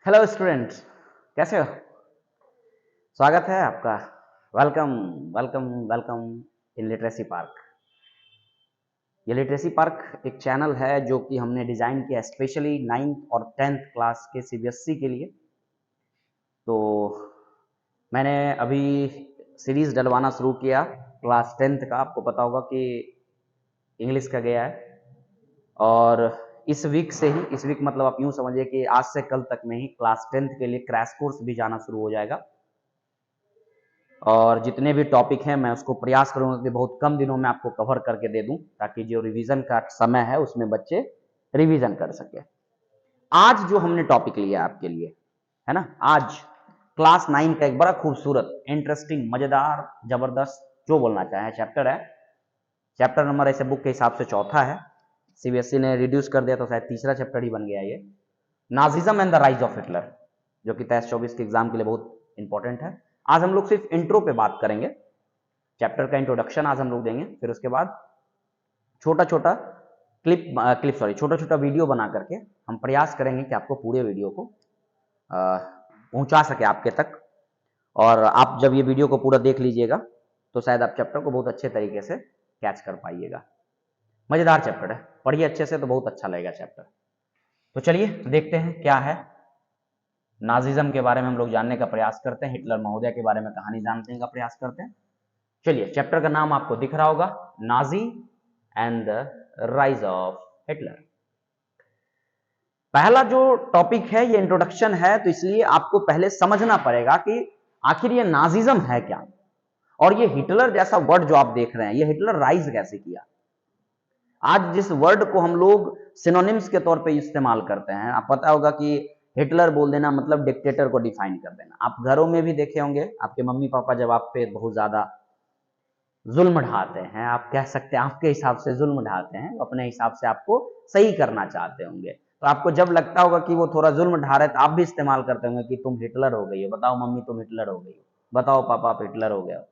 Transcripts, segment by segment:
Hello students, कैसे हो? स्वागत है आपका। Welcome welcome welcome in literacy park. ये लिटरेसी पार्क एक चैनल है जो कि हमने डिज़ाइन किया स्पेशली 9th और 10th क्लास के सीबीएसई के लिए। तो मैंने अभी सीरीज़ डलवाना शुरू किया क्लास 10th का। आपको पता होगा कि इंग्लिश का गया है, और इस वीक से ही, इस वीक मतलब आप यूँ समझिए कि आज से कल तक में ही क्लास 10th के लिए क्रैश कोर्स भी जाना शुरू हो जाएगा। और जितने भी टॉपिक हैं मैं उसको प्रयास करूंगा कि बहुत कम दिनों में आपको कवर करके दे दूं, ताकि जो रिवीजन का समय है उसमें बच्चे रिवीजन कर सके। आज जो हमने टॉपिक लिया आपके लिए है ना, आज क्लास 9 का एक बड़ा खूबसूरत, इंटरेस्टिंग, मजेदार, जबरदस्त, जो बोलना चाहे चैप्टर है। चैप्टर नंबर ऐसे बुक के हिसाब से चौथा है, सीबीएसई ने रिड्यूस कर दिया तो शायद तीसरा चैप्टर ही बन गया ये, Nazism and the rise of Hitler, जो कि तेईस 24 के एग्जाम के लिए बहुत इंपॉर्टेंट है। आज हम लोग सिर्फ इंट्रो पे बात करेंगे, चैप्टर का इंट्रोडक्शन आज हम लोग देंगे, फिर उसके बाद छोटा छोटा छोटा छोटा वीडियो बना करके हम प्रयास करेंगे कि आपको पूरे वीडियो को पहुंचा सके आपके तक। और आप जब ये वीडियो को पूरा देख लीजिएगा तो शायद आप चैप्टर को बहुत अच्छे तरीके से कैच कर पाइएगा। मजेदार चैप्टर है, पढ़िए अच्छे से तो बहुत अच्छा लगेगा चैप्टर। तो चलिए देखते हैं क्या है। नाजिज्म के बारे में हम लोग जानने का प्रयास करते हैं, हिटलर महोदय के बारे में कहानी जानने का प्रयास करते हैं। चलिए, चैप्टर का नाम आपको दिख रहा होगा, Nazi and the rise of Hitler. पहला जो टॉपिक है ये इंट्रोडक्शन है, तो इसलिए आपको पहले समझना पड़ेगा कि आखिर ये नाजिज्म है क्या, और ये हिटलर जैसा वर्ड जो आप देख रहे हैं ये हिटलर राइज कैसे किया। आज जिस वर्ड को हम लोग सिनोनिम्स के तौर पे इस्तेमाल करते हैं, आप पता होगा कि हिटलर बोल देना मतलब डिक्टेटर को डिफाइन कर देना। आप घरों में भी देखे होंगे, आपके मम्मी पापा जब आप पे बहुत ज्यादा जुल्म ढाते हैं, आप कह सकते हैं आपके हिसाब से जुल्म ढाते हैं, अपने हिसाब से आपको सही करना चाहते होंगे, तो आपको जब लगता होगा कि वो थोड़ा जुल्म ढा रहे तो आप भी इस्तेमाल करते होंगे कि तुम हिटलर हो गई हो, बताओ मम्मी तुम हिटलर हो गई हो, बताओ पापा आप हिटलर हो गए हो।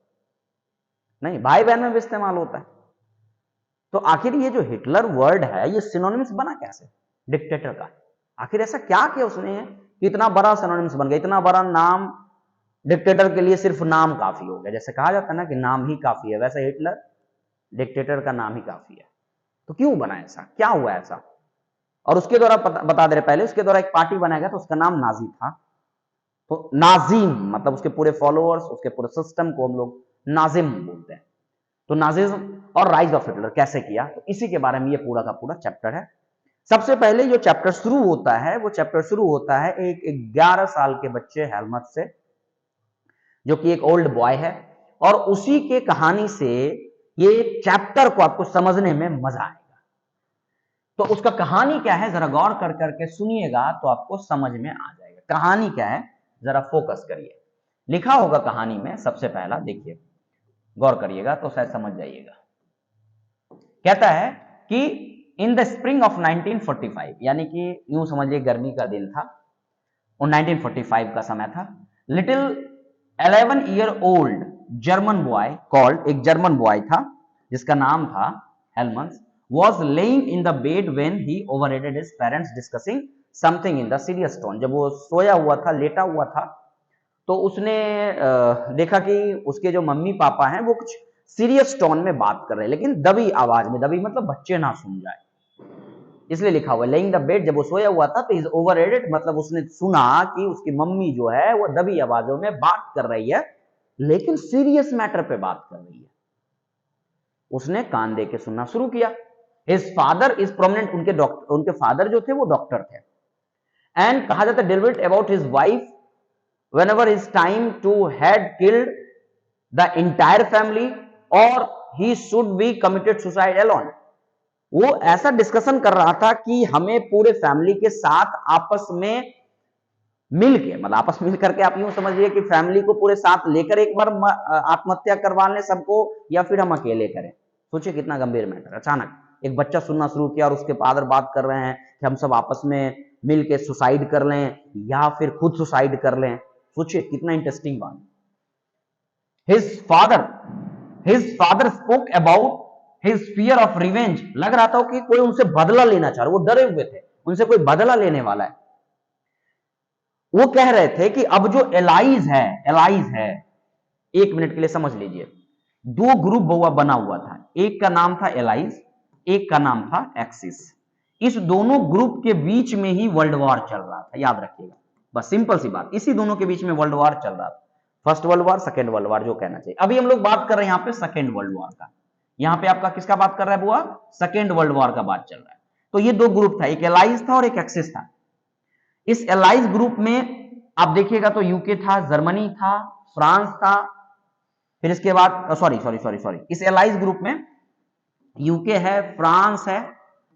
नहीं, भाई बहन में भी इस्तेमाल होता है। तो आखिर ये जो हिटलर वर्ड है ये सिनोनिम्स बना कैसे डिक्टेटर का? आखिर ऐसा क्या किया उसने कि इतना बड़ा सिनोनिम्स बन गया, इतना बड़ा नाम डिक्टेटर के लिए सिर्फ नाम काफी हो गया। जैसे कहा जाता है ना कि नाम ही काफी है, वैसे हिटलर डिक्टेटर का नाम ही काफी है। तो क्यों बना ऐसा, क्या हुआ ऐसा? और उसके द्वारा बता दे रहे पहले, उसके द्वारा एक पार्टी बनाया गया तो उसका नाम नाजी था। तो नाजिम मतलब उसके पूरे फॉलोअर्स, उसके पूरे सिस्टम को हम लोग नाजिम बोलते हैं। तो नाजिज्म और राइज ऑफ हिटलर कैसे किया, तो इसी के बारे में ये पूरा का पूरा चैप्टर है। सबसे पहले जो चैप्टर शुरू होता है वो चैप्टर शुरू होता है एक 11 साल के बच्चे हेलमट से, जो कि एक ओल्ड बॉय है, और उसी के कहानी से ये चैप्टर को आपको समझने में मजा आएगा। तो उसका कहानी क्या है जरा गौर कर करके सुनिएगा तो आपको समझ में आ जाएगा कहानी क्या है। जरा फोकस करिए, लिखा होगा कहानी में, सबसे पहला देखिए, गौर करिएगा तो शायद समझ जाइएगा। कहता है कि इन द स्प्रिंग ऑफ 1945, यानी कि यूं समझिए गर्मी का दिन था और 1945 का समय था। Little 11 year old German boy called, एक जर्मन बॉय था जिसका नाम था हेलमंस, was laying in the bed when he overheard his parents discussing something in the serious tone। जब वो सोया हुआ था, लेटा हुआ था, तो उसने देखा कि उसके जो मम्मी पापा हैं वो कुछ सीरियस टोन में बात कर रहे हैं, लेकिन दबी आवाज में, दबी मतलब बच्चे ना सुन जाए, इसलिए लिखा हुआ लेइंग द बेड। जब वो सोया हुआ था तो इज ओवरहेडेड मतलब उसने सुना कि उसकी मम्मी जो है वो दबी आवाजों में बात कर रही है, लेकिन सीरियस मैटर पे बात कर रही है। उसने कान दे के सुनना शुरू किया। हिज फादर इज प्रोमिनेंट, उनके फादर जो थे वो डॉक्टर थे। एंड कहा जाता है delivered about his wife whenever his time to had killed the entire family or he should be committed suicide alone। वो ऐसा डिस्कशन कर रहा था कि हमें पूरे फैमिली के साथ आपस में मिल के, मतलब आपस में मिल करके आप यूं समझिए कि फैमिली को पूरे साथ लेकर एक बार आत्महत्या करवा लें सबको, या फिर हम अकेले करें। सोचिए कितना गंभीर मैटर। अचानक एक बच्चा सुनना शुरू किया और उसके फादर बात कर रहे हैं कि हम सब आपस में मिल के सुसाइड कर लें या फिर खुद सुसाइड कर लें। सोचिए कितना इंटरेस्टिंग बात। His father spoke about his fear of revenge. लग रहा था कि कोई उनसे बदला लेना चाह रहा, वो डरे हुए थे, उनसे कोई बदला लेने वाला है। वो कह रहे थे कि अब जो एलाइज है, 1 मिनट के लिए समझ लीजिए, 2 ग्रुप बना हुआ था, एक का नाम था एलाइज, एक का नाम था एक्सिस। इस दोनों ग्रुप के बीच में ही वर्ल्ड वॉर चल रहा था, याद रखिएगा, बस सिंपल सी बात, इसी दोनों के बीच में वर्ल्ड वॉर चल रहा था, first world war, second World war, जो कहना चाहिए। अभी हम लोग बात कर रहे हैं यहाँ पे सेकेंड वर्ल्ड वॉर का, यहाँ पे आपका किसका बात कर रहा है बुआ, सेकेंड वर्ल्ड वॉर का बात चल रहा है। तो ये 2 ग्रुप था, एक एलाइज था और एक एक्सिस था। इस एलाइज ग्रुप में आप देखिएगा तो यूके था, जर्मनी था, फ्रांस था, फिर इसके बाद सॉरी, इस एलाइज ग्रुप में यूके है, फ्रांस है,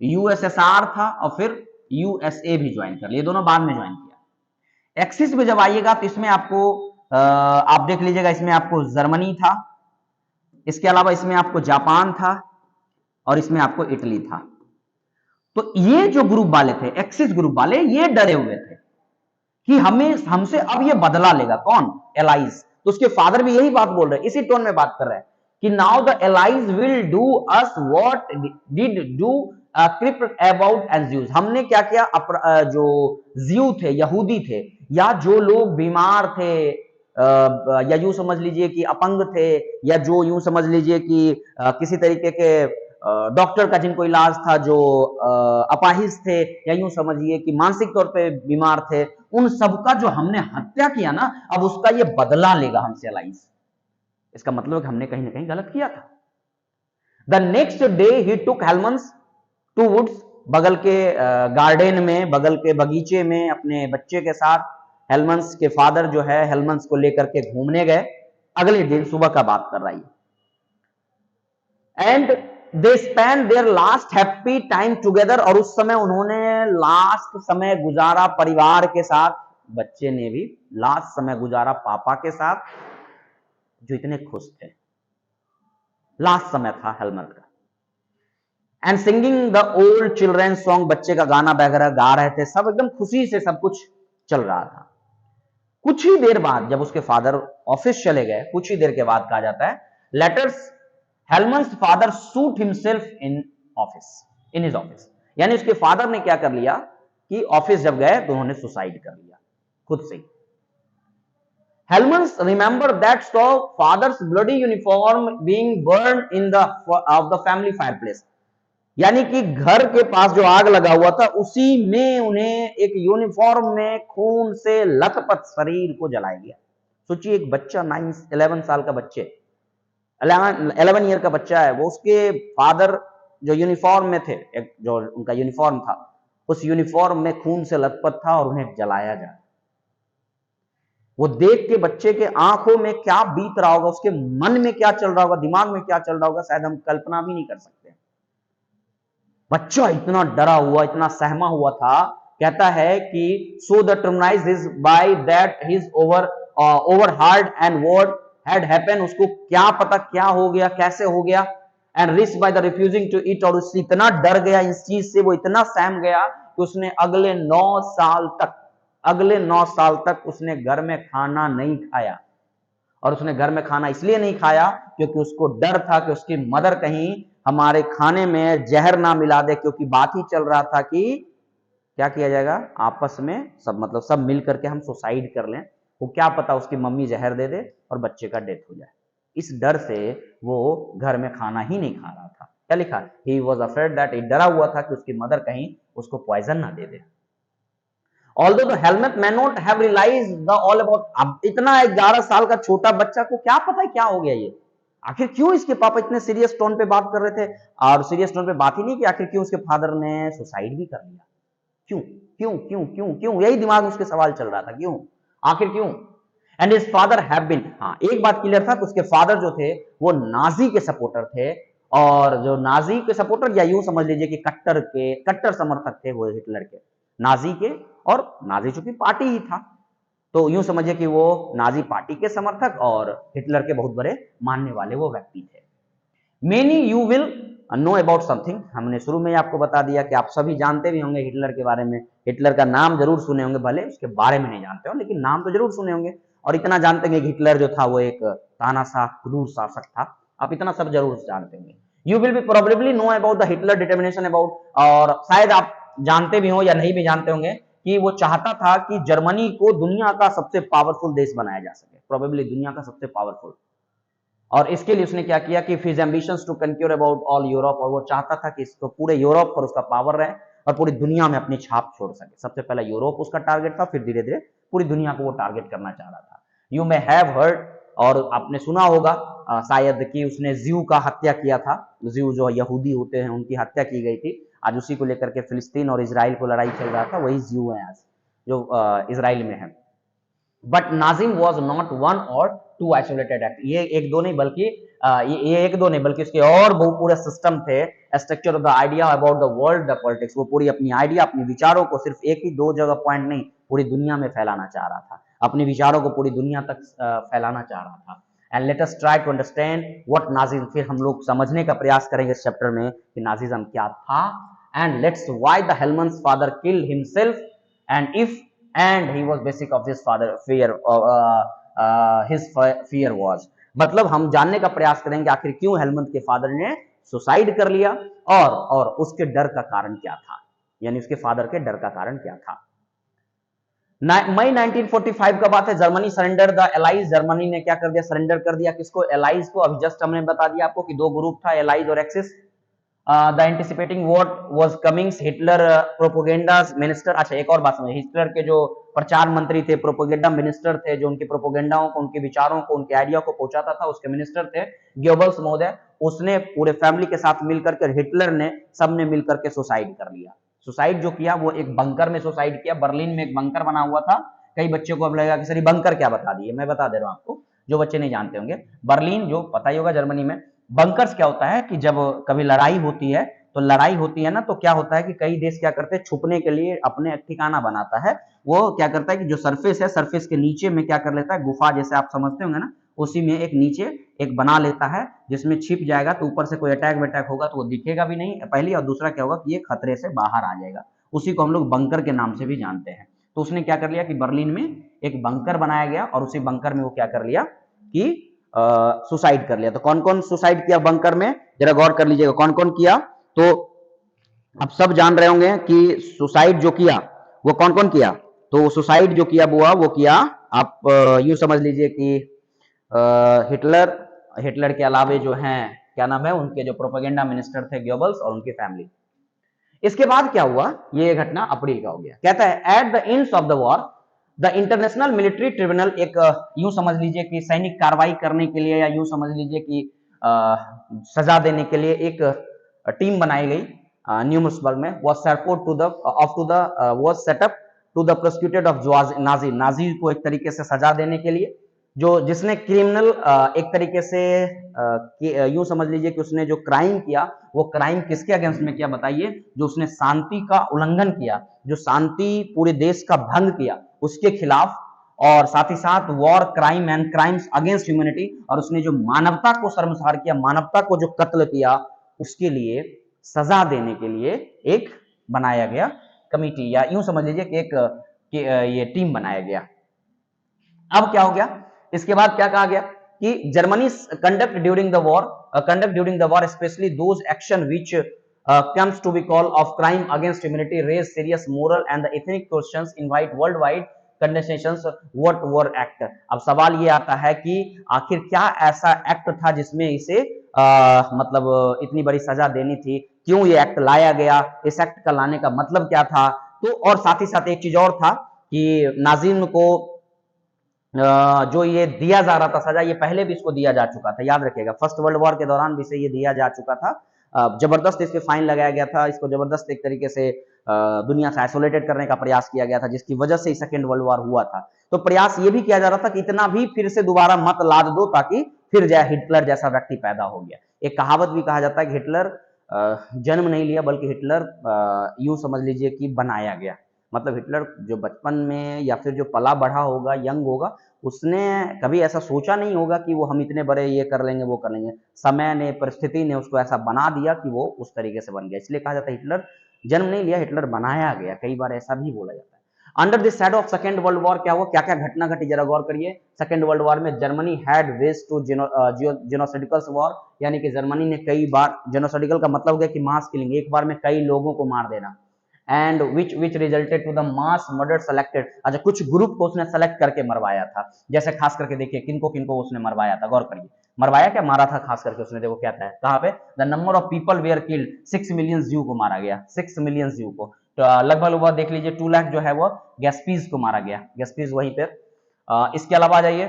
यूएसएसआर था और फिर यूएसए भी ज्वाइन कर लिया, दोनों बाद में ज्वाइन किया। एक्सिस में जब आइएगा तो इसमें आपको आप देख लीजिएगा, इसमें आपको जर्मनी था, इसके अलावा इसमें आपको जापान था और इसमें आपको इटली था। तो ये जो ग्रुप वाले थे, एक्सिस ग्रुप वाले, ये डरे हुए थे कि हमसे अब ये बदला लेगा, कौन, एलाइज। तो उसके फादर भी यही बात बोल रहे हैं, इसी टोन में बात कर रहे हैं कि now the allies will do us what did do crypt about and Jews. हमने क्या किया, जो ज्यू थे, यहूदी थे, या जो लोग बीमार थे, या यूं समझ लीजिए कि अपंग थे, या जो यूं समझ लीजिए कि किसी तरीके के डॉक्टर का जिनको इलाज था, जो अपाहिज थे, या यूं समझिए कि मानसिक तौर पे बीमार थे, उन सबका जो हमने हत्या किया ना, अब उसका ये बदला लेगा हमसे एलाइज। इसका मतलब कि हमने कहीं ना कहीं गलत किया था। द नेक्स्ट डे ही टुक हेलमंस टू वुड्स, बगल के गार्डन में, बगल के बगीचे में अपने बच्चे के साथ हेलमंस के फादर जो है हेलमंस को लेकर के घूमने गए। अगले दिन सुबह का बात कर रही है। And they spend their last happy time together, और उस समय उन्होंने लास्ट समय गुजारा परिवार के साथ, बच्चे ने भी लास्ट समय गुजारा पापा के साथ, जो इतने खुश थे, लास्ट समय था हेलमंस का। And singing the old children song, बच्चे का गाना वगैरह गा रहे थे, सब एकदम खुशी से सब कुछ चल रहा था। कुछ ही देर बाद जब उसके फादर ऑफिस चले गए, कुछ ही देर के बाद कहा जाता है, later Helmans father shoot himself in office, in his office. यानी उसके फादर ने क्या कर लिया कि ऑफिस जब गए तो उन्होंने सुसाइड कर लिया खुद से। Helmans remember that saw father's bloody uniform being burn in the of the family fireplace, यानी कि घर के पास जो आग लगा हुआ था उसी में उन्हें एक यूनिफॉर्म में खून से लथपथ शरीर को जलाया गया। सोचिए, एक बच्चा 11 साल का बच्चे 11 ईयर का बच्चा है, वो, उसके फादर जो यूनिफॉर्म में थे, एक जो उनका यूनिफॉर्म था, उस यूनिफॉर्म में खून से लथपथ था और उन्हें जलाया जा। वो देख के बच्चे के आंखों में क्या बीत रहा होगा, उसके मन में क्या चल रहा होगा, दिमाग में क्या चल रहा होगा, शायद हम कल्पना भी नहीं कर सकते। बच्चा इतना डरा हुआ, इतना सहमा हुआ था। कहता है कि so the traumatize is by that his over hard and what had happened, उसको क्या पता क्या हो गया, कैसे हो गया, and risk by the refusing to eat, और उससे इतना डर गया इस चीज से, वो इतना सहम गया कि उसने अगले 9 साल तक उसने घर में खाना नहीं खाया। और उसने घर में खाना इसलिए नहीं खाया क्योंकि उसको डर था कि उसकी मदर कहीं हमारे खाने में जहर ना मिला दे, क्योंकि बात ही चल रहा था कि क्या किया जाएगा, आपस में सब, मतलब सब मिल करके हम सुसाइड कर लें, वो क्या पता उसकी मम्मी जहर दे दे और बच्चे का डेथ हो जाए। इस डर से वो घर में खाना ही नहीं खा रहा था। क्या लिखा, ही वॉज अफ्रेड दैट, डरा हुआ था कि उसकी मदर कहीं उसको पॉइजन ना दे दे। Although the helmet may not have realized the all about, अब इतना 11 साल का छोटा बच्चा को क्या पता है क्या हो गया ये, आखिर क्यों इसके पापा इतने सीरियस टोन पे बात कर रहे थे, और सीरियस टोन पे बात ही नहीं कि आखिर क्यों उसके फादर ने सुसाइड भी कर लिया, क्यों क्यों क्यों क्यों क्यों, यही दिमाग में उसके सवाल चल रहा था, क्यों, आखिर क्यों। And his father have been, हाँ एक बात क्लियर था कि उसके फादर जो थे वो नाजी के सपोर्टर थे, और जो नाजी के सपोर्टर, या यूं समझ लीजिए कि कट्टर समर्थक थे वो हिटलर के, नाजी के, और नाजी चूंकि पार्टी ही था, तो यूं समझिए कि वो नाजी पार्टी के समर्थक और हिटलर के बहुत बड़े मानने वाले वो व्यक्ति थे। Many you will know about something, हमने शुरू में आपको बता दिया कि आप सभी जानते भी होंगे हिटलर के बारे में, हिटलर का नाम जरूर सुने होंगे, भले उसके बारे में नहीं जानते हो लेकिन नाम तो जरूर सुने होंगे, और इतना जानते हैं कि हिटलर जो था वो एक तानाशाह क्रूर शासक था, आप इतना सब जरूर जानते होंगे। You will be probably know about the Hitler determination about, और शायद आप जानते भी हो या नहीं भी जानते होंगे कि वो चाहता था कि जर्मनी को दुनिया का सबसे पावरफुल देश बनाया जा सके, प्रोबेबली दुनिया का सबसे पावरफुल। और इसके लिए उसने क्या किया कि his ambitions to conquer about all Europe, और वो चाहता था कि इसको पूरे यूरोप पर उसका पावर रहे और पूरी दुनिया में अपनी छाप छोड़ सके। सबसे पहले यूरोप उसका टारगेट था, फिर धीरे धीरे पूरी दुनिया को वो टारगेट करना चाह रहा था। यू मे हैव हर्ड, और आपने सुना होगा शायद कि उसने ज्यू का हत्या किया था। ज्यू जो यहूदी होते हैं उनकी हत्या की गई थी। आज उसी को लेकर के फिलिस्तीन और इजराइल को लड़ाई चल रहा था, वही ज्यू है आज जो इजराइल में है। But Nazim was not one और टू आइसोलेटेड एक्ट, ये एक दो नहीं बल्कि ये एक दो नहीं बल्कि उसके और बहुत पूरे सिस्टम थे। Structure of the idea about the world politics, वो पूरी अपनी आइडिया, अपने विचारों को सिर्फ एक ही दो जगह पॉइंट नहीं पूरी दुनिया में फैलाना चाह रहा था, अपने विचारों को पूरी दुनिया तक फैलाना चाह रहा था। And let us try to understand what Nazism, फिर हम लोग समझने का प्रयास करेंगे इस चैप्टर में कि नाजिज्म क्या था। And let's why the Helmans father killed himself and if and he was basic of his father fear, his fear was, मतलब हम जानने का प्रयास करेंगे आखिर क्यों हेलमंत के फादर ने सुसाइड कर लिया और उसके डर का कारण क्या था, यानी उसके फादर के डर का कारण क्या था। मई 1945 का बात है, Germany surrender the allies, Germany ने क्या कर दिया, सरेंडर कर दिया किसको, एलाइज को। अभी जस्ट हमने बता दिया आपको कि दो ग्रुप था, एलाइज और axis. The anticipating what was comings, Hitler propaganda minister. अच्छा एक और बात समझिए, हिटलर के जो प्रचार मंत्री थे, प्रोपोगेंडा मिनिस्टर थे, जो उनके प्रोपोगेंडाओं को, उनके विचारों को, उनके आइडिया को पहुंचाता था, उसके मिनिस्टर थे गोबल्स महोदय। उसने पूरे फैमिली के साथ मिलकर के, हिटलर ने सबने मिलकर के सुसाइड कर लिया। सुसाइड जो किया वो एक बंकर में सुसाइड किया, बर्लिन में एक बंकर बना हुआ था। कई बच्चों को अब लगेगा कि सर ये बंकर क्या बता दिए, मैं बता दे रहा हूं आपको, जो बच्चे नहीं जानते होंगे। बर्लिन जो पता ही होगा जर्मनी में, बंकर्स क्या होता है कि जब कभी लड़ाई होती है तो लड़ाई होती है ना, तो क्या होता है कि कई देश क्या करते हैं, छुपने के लिए अपने ठिकाना बनाता है। वो क्या करता है कि जो सरफेस है, सरफेस के नीचे में क्या कर लेता है, गुफा जैसे आप समझते होंगे ना, उसी में एक नीचे एक बना लेता है जिसमें छिप जाएगा, तो ऊपर से कोई अटैक वटैक होगा तो वो दिखेगा भी नहीं पहली, और दूसरा क्या होगा कि ये खतरे से बाहर आ जाएगा। उसी को हम लोग बंकर के नाम से भी जानते हैं। तो उसने क्या कर लिया कि बर्लिन में एक बंकर बनाया गया और उसी बंकर में वो क्या कर लिया कि सुसाइड कर लिया। तो कौन कौन सुसाइड किया बंकर में, जरा गौर कर लीजिएगा कौन कौन किया। तो आप सब जान रहे होंगे कि सुसाइड जो किया वो कौन कौन किया। तो सुसाइड जो किया वो किया, आप यूं समझ लीजिए कि हिटलर के अलावे जो हैं क्या नाम है उनके, जो प्रोपेगेंडा मिनिस्टर थे गोबल्स और उनकी फैमिली। इसके बाद क्या हुआ, ये घटना अप्रैल का हो गया। कहता है at the end of the war the international military tribunal, एक यूं समझ लीजिए कि सैनिक कार्रवाई करने के लिए, या यूं समझ लीजिए कि सजा देने के लिए एक टीम बनाई गई न्यूमर्सबर्ग में, was support to the of to the was set up to the prosecuted of Nazi, Nazi को एक तरीके से सजा देने के लिए, जो जिसने क्रिमिनल एक तरीके से यूं समझ लीजिए कि उसने जो क्राइम किया वो क्राइम किसके अगेंस्ट में किया बताइए, जो उसने शांति का उल्लंघन किया, जो शांति पूरे देश का भंग किया उसके खिलाफ, और साथ ही साथ war crime and crimes against humanity, और उसने जो मानवता को शर्मसार किया, मानवता को जो कत्ल किया, उसके लिए सजा देने के लिए एक बनाया गया कमिटी, या यूं समझ लीजिए कि एक ये टीम बनाया गया। अब क्या हो गया, इसके बाद क्या कहा गया कि Germany conduct during the war specially those action which comes to be call of crime against humanity raise serious moral and the ethnic questions invite worldwide condemnations what were act। अब सवाल ये आता है कि आखिर क्या ऐसा एक्ट था जिसमें इसे मतलब इतनी बड़ी सजा देनी थी, क्यों ये एक्ट लाया गया, इस एक्ट का लाने का मतलब क्या था। तो और साथ ही साथ एक चीज और था कि नाजिम को जो ये दिया जा रहा था सजा, ये पहले भी इसको दिया जा चुका था, याद रखिएगा फर्स्ट वर्ल्ड वॉर के दौरान भी इसे ये दिया जा चुका था। जबरदस्त इस पे फाइन लगाया गया था, इसको जबरदस्त एक तरीके से दुनिया से आइसोलेटेड करने का प्रयास किया गया था, जिसकी वजह से सेकेंड वर्ल्ड वॉर हुआ था। तो प्रयास ये भी किया जा रहा था कि इतना भी फिर से दोबारा मत लाद दो ताकि फिर जाए हिटलर जैसा व्यक्ति पैदा हो गया। एक कहावत भी कहा जाता है कि हिटलर जन्म नहीं लिया बल्कि हिटलर यूं समझ लीजिए कि बनाया गया। मतलब हिटलर जो बचपन में या फिर जो पला बढ़ा होगा, यंग होगा, उसने कभी ऐसा सोचा नहीं होगा कि वो हम इतने बड़े ये कर लेंगे वो कर लेंगे। समय ने, परिस्थिति ने उसको ऐसा बना दिया कि वो उस तरीके से बन गया। इसलिए कहा जाता है हिटलर जन्म नहीं लिया, हिटलर बनाया गया। कई बार ऐसा भी बोला जाता है। Under this shadow of Second World War क्या हुआ, क्या क्या घटना घटी, जरा गौर करिए। सेकेंड वर्ल्ड वॉर में Germany had wage to genocidical war, यानी कि जर्मनी ने कई बार, जेनोसाइडिकल का मतलब हो गया कि मास किलिंग, एक बार में कई लोगों को मार देना। And which resulted to the mass murder selected. अच्छा, कुछ ग्रुप को उसने सेलेक्ट करके मरवाया था, जैसे खास करके देखिए किनको किनको उसने मरवाया था, गौर करिए, मरवाया क्या, मारा था खास करके उसने, देखो क्या था, कहाँ पे, the number of people where killed, 6 million ज्यू को मारा गया, 6 मिलियन ज्यू को। तो लगभग लगभग देख लीजिए 2 लाख जो है वो गैस्पीज को मारा गया, गैस्पीज वहीं पे। इसके अलावा जाइए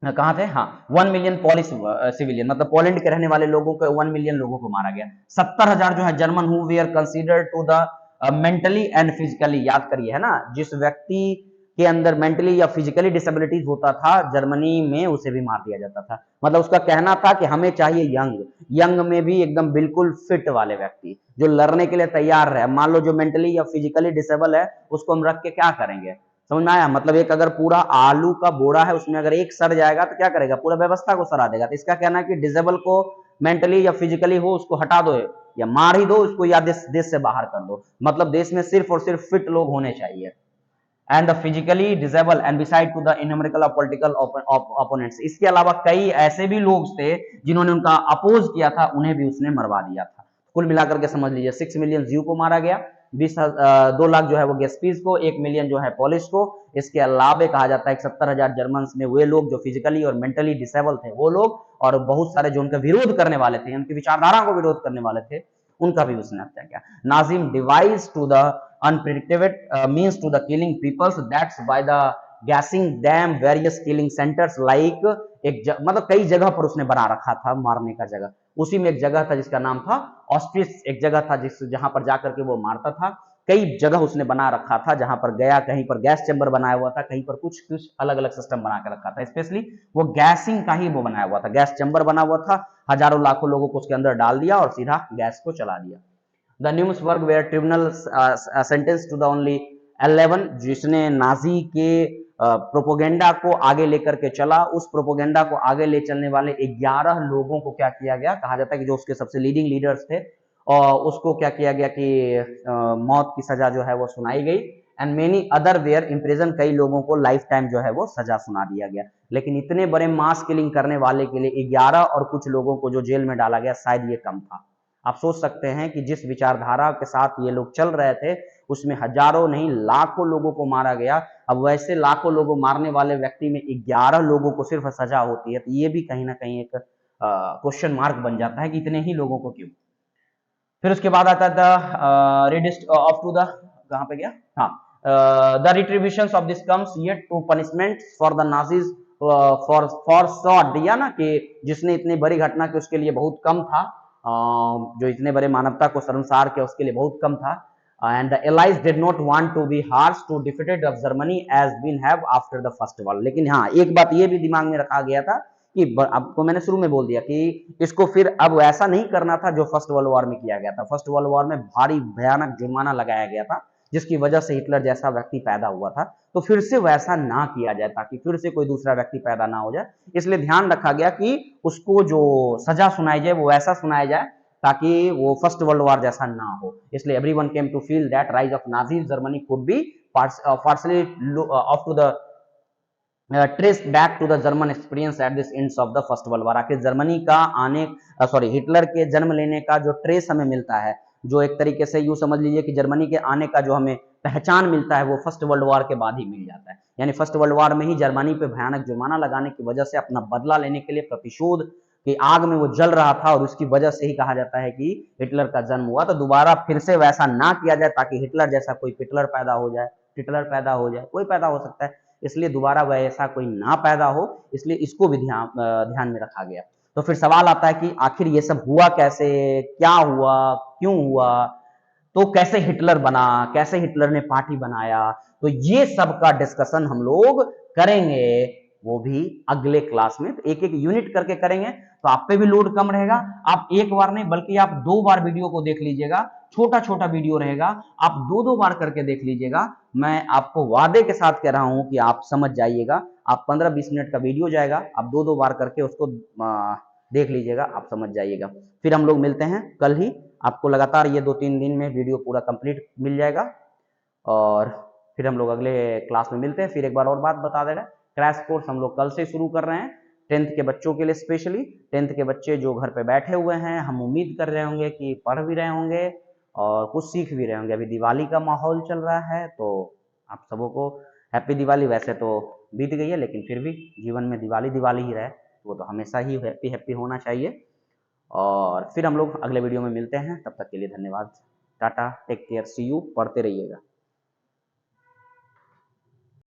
कहाँ थे, हाँ 1 मिलियन पॉलिश सिविलियन, मतलब पोलैंड के रहने वाले लोगों को 1 मिलियन लोगों को मारा गया। 70,000 जो है German who were considered to the mentally and physically, याद करिए है ना, जिस व्यक्ति के अंदर मेंटली या फिजिकली डिसेबिलिटीज होता था जर्मनी में उसे भी मार दिया जाता था। मतलब उसका कहना था कि हमें चाहिए यंग, यंग में भी एकदम बिल्कुल फिट वाले व्यक्ति जो लड़ने के लिए तैयार रहे। मान लो जो मेंटली या फिजिकली डिसेबल है उसको हम रख के क्या करेंगे, समझ में आया, मतलब एक अगर पूरा आलू का बोरा है उसमें अगर एक सड़ जाएगा तो क्या करेगा, पूरा व्यवस्था को सड़ा देगा। तो इसका कहना है कि डिसेबल को मेंटली या फिजिकली हो उसको हटा दो या मार ही दो उसको, या देश से बाहर कर दो। मतलब देश में सिर्फ और सिर्फ फिट लोग होने चाहिए। And the physically disable and beside to the innumerable of political opponents, इसके अलावा कई ऐसे भी लोग थे जिन्होंने उनका अपोज किया था, उन्हें भी उसने मरवा दिया था। कुल मिलाकर के समझ लीजिए 6 मिलियन ज्यू को मारा गया, 2 लाख जो है वो गेस्पीज को, 1 मिलियन जो है पोलिश को। इसके अलावा कहा जाता है कि 70,000 जर्मन में वे लोग जो फिजिकली और मेंटली डिसेबल थे वो लोग, और बहुत सारे जो उनका विरोध करने वाले थे, उनकी विचारधारा को विरोध करने वाले थे, उनका भी उसने हत्या किया। Nazism devise to the unpredictable means to the killing peoples, that's by the gassing them various killing centers like मतलब कई जगह पर उसने बना रखा था मारने का जगह। उसी में एक जगह था जिसका नाम था ऑस्ट्रिच, एक जगह था जहां पर जाकर के वो मारता था। कई जगह उसने बना रखा था जहां पर गया, कहीं पर गैस चैम्बर बनाया हुआ था, कहीं पर कुछ कुछ अलग अलग सिस्टम बना के रखा था। स्पेशली वो गैसिंग का ही वो बनाया हुआ था, गैस चैम्बर बना हुआ था, हजारों लाखों लोगों को उसके अंदर डाल दिया और सीधा गैस को चला दिया। The Nuremberg where tribunal sentence to the only 11, जिसने नाजी के प्रोपोगेंडा को आगे लेकर के चला, उस प्रोपोगेंडा को आगे ले चलने वाले 11 लोगों को क्या किया गया, कहा जाता है कि जो उसके सबसे लीडिंग लीडर्स थे, और उसको क्या किया गया कि मौत की सजा जो है वो सुनाई गई। And many other were imprison, कई लोगों को लाइफ टाइम जो है वो सजा सुना दिया गया। लेकिन इतने बड़े मास किलिंग करने वाले के लिए 11 और कुछ लोगों को जो जेल में डाला गया, शायद ये कम था। आप सोच सकते हैं कि जिस विचारधारा के साथ ये लोग चल रहे थे उसमें हजारों नहीं लाखों लोगों को मारा गया। अब वैसे लाखों लोगों मारने वाले व्यक्ति में 11 लोगों को सिर्फ सजा होती है, तो ये भी कहीं ना कहीं एक क्वेश्चन मार्क बन जाता है कि इतने ही लोगों को क्यों। फिर उसके बाद आता था रेडिस्ट ऑफ टू द, कहां पे गया, हाँ, the retribution of this comes yet to punishment for the Nazis for shot, दिया ना कि जिसने इतनी बड़ी घटना की उसके लिए बहुत कम था, जो इतने बड़े मानवता को शर्मसार किया उसके लिए बहुत कम था। And the allies did not want to be harsh to defeated of Germany as been have after the first war. लेकिन हाँ, एक बात ये भी दिमाग में रखा गया था कि आपको मैंने शुरू में बोल दिया कि इसको फिर अब वैसा नहीं करना था जो फर्स्ट वर्ल्ड वॉर में किया गया था। फर्स्ट वर्ल्ड वॉर में भारी भयानक जुर्माना लगाया गया था जिसकी वजह से हिटलर जैसा व्यक्ति पैदा हुआ था, तो फिर से वैसा ना किया जाए ताकि फिर से कोई दूसरा व्यक्ति पैदा ना हो जाए। इसलिए ध्यान रखा गया कि उसको जो सजा सुनाई जाए वो वैसा सुनाया जाए ताकि वो फर्स्ट वर्ल्ड वॉर जैसा ना हो। इसलिए everyone came to feel that rise of Nazi Germany could be partially off to the trace back to the German experience at this ends of the first world war. आखिर Germany का आने sorry Hitler के जन्म लेने का जो trace हमें मिलता है, जो एक तरीके से यूं समझ लीजिए कि जर्मनी के आने का जो हमें पहचान मिलता है वो फर्स्ट वर्ल्ड वॉर के बाद ही मिल जाता है। यानी फर्स्ट वर्ल्ड वॉर में ही जर्मनी पे भयानक जुर्माना लगाने की वजह से अपना बदला लेने के लिए प्रतिशोध की आग में वो जल रहा था और उसकी वजह से ही कहा जाता है कि हिटलर का जन्म हुआ। तो दोबारा फिर से वैसा ना किया जाए ताकि हिटलर जैसा कोई पिटलर पैदा हो जाए, हिटलर पैदा हो जाए, कोई पैदा हो सकता है, इसलिए दोबारा वैसा कोई ना पैदा हो, इसलिए इसको भी ध्यान में रखा गया। तो फिर सवाल आता है कि आखिर ये सब हुआ कैसे, क्या हुआ, क्यों हुआ, तो कैसे हिटलर बना, कैसे हिटलर ने पार्टी बनाया, तो ये सब का डिस्कशन हम लोग करेंगे, वो भी अगले क्लास में। तो एक एक यूनिट करके करेंगे तो आप पे भी लोड कम रहेगा। आप एक बार नहीं बल्कि आप 2 बार वीडियो को देख लीजिएगा, छोटा छोटा वीडियो रहेगा, आप 2-2 बार करके देख लीजिएगा। मैं आपको वादे के साथ कह रहा हूं कि आप समझ जाइएगा। आप 15-20 मिनट का वीडियो जाएगा, आप 2-2 बार करके उसको देख लीजिएगा, आप समझ जाइएगा। फिर हम लोग मिलते हैं कल ही, आपको लगातार ये 2-3 दिन में वीडियो पूरा कंप्लीट मिल जाएगा और फिर हम लोग अगले क्लास में मिलते हैं। फिर एक बार और बात बता दे रहा है, क्रैश कोर्स हम लोग कल से शुरू कर रहे हैं 10th के बच्चों के लिए, स्पेशली 10th के बच्चे जो घर पे बैठे हुए हैं, हम उम्मीद कर रहे होंगे कि पढ़ भी रहे होंगे और कुछ सीख भी रहे होंगे। अभी दिवाली का माहौल चल रहा है, तो आप सबों को हैप्पी दिवाली। वैसे तो बीत गई है, लेकिन फिर भी जीवन में दिवाली दिवाली ही रहे, वो तो हमेशा ही हैप्पी हैप्पी होना चाहिए। और फिर हम लोग अगले वीडियो में मिलते हैं, तब तक के लिए धन्यवाद। Tata, take care, see you, पढ़ते रहिएगा।